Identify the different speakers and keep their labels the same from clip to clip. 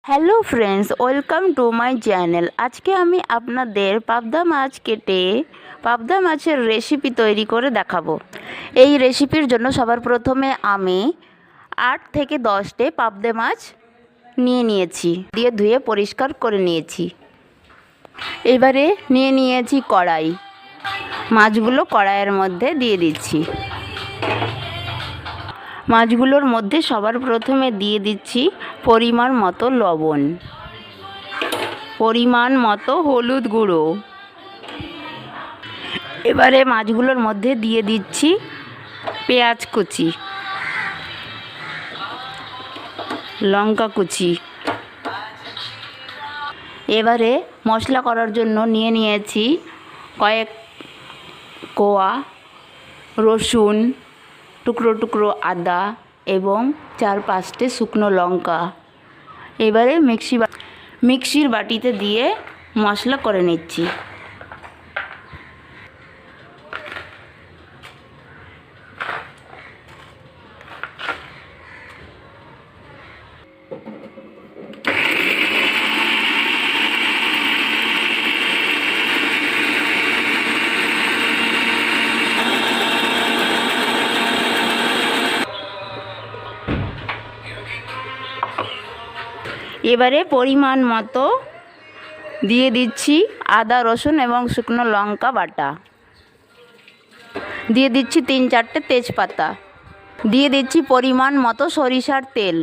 Speaker 1: Hello friends, welcome to my channel. আজকে আমি আপনাদের পাবদা মাছ কেটে পাবদা মাছের রেসিপি তৈরি করে দেখাবো। এই রেসিপির জন্য সবার প্রথমে আমি 8 থেকে 10টে পাবদা মাছ নিয়ে নিয়েছি, দিয়ে ধুয়ে পরিষ্কার করে নিয়েছি। এবারে নিয়ে নিয়েছি কড়াই, মাছগুলো কড়াইয়ের মধ্যে দিয়ে দিচ্ছি। মাছগুলোর মধ্যে সবার প্রথমে দিয়ে দিচ্ছি পরিমাণ মতো লবণ, পরিমাণ মতো হলুদ গুঁড়ো। এবারে মাছগুলোর মধ্যে দিয়ে দিচ্ছি পেঁয়াজ কুচি, লঙ্কা কুচি। এবারে মশলা করার জন্য নিয়ে নিয়েছি কয়েক কোয়া রসুন, টুকরো টুকরো আদা এবং 4-5টে শুকনো লঙ্কা। এবারে মিক্সির বাটিতে দিয়ে মশলা করে নিচ্ছি। এবারে পরিমাণ মতো দিয়ে দিচ্ছি আদা রসুন এবং শুকনো লঙ্কা বাটা, দিয়ে দিচ্ছি 3-4টে তেজপাতা, দিয়ে দিচ্ছি পরিমাণ মতো সরিষার তেল,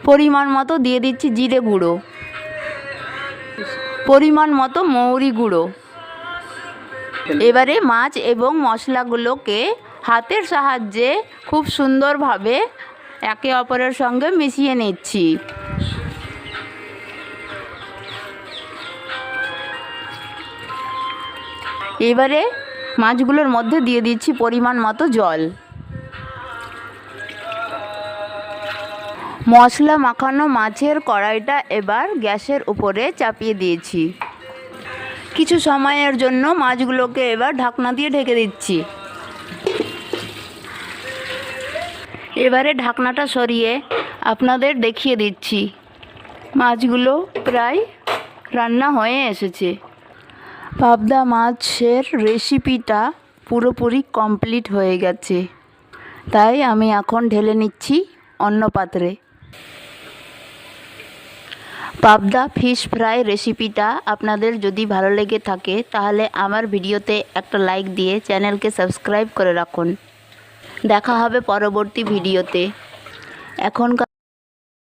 Speaker 1: পরিমাণ মতো দিয়ে দিচ্ছি জিরে গুঁড়ো, পরিমাণ মতো মৌরি গুঁড়ো। এবারে মাছ এবং মশলাগুলোকে হাতের সাহায্যে খুব সুন্দরভাবে একে অপরের সঙ্গে মিশিয়ে নিচ্ছি। এবারে মাছগুলোর মধ্যে দিয়ে দিচ্ছি পরিমাণ মতো জল। মশলা মাখানো মাছের কড়াইটা এবার গ্যাসের উপরে চাপিয়ে দিয়েছি। কিছু সময়ের জন্য মাছগুলোকে এবার ঢাকনা দিয়ে ঢেকে দিচ্ছি। এবারে ঢাকনাটা সরিয়ে আপনাদের দেখিয়ে দিচ্ছি। মাছগুলো প্রায় রান্না হয়ে এসেছে। পাবদা মাছের রেসিপিটা পুরোপুরি কমপ্লিট হয়ে গেছে, তাই আমি এখন ঢেলে নিচ্ছি অন্য পাত্রে। পাবদা ফিশ ফ্রাই রেসিপিটা আপনাদের যদি ভালো লেগে থাকে তাহলে আমার ভিডিওতে একটা লাইক দিয়ে চ্যানেলকে সাবস্ক্রাইব করে রাখুন। দেখা হবে পরবর্তী ভিডিওতে। এখনকার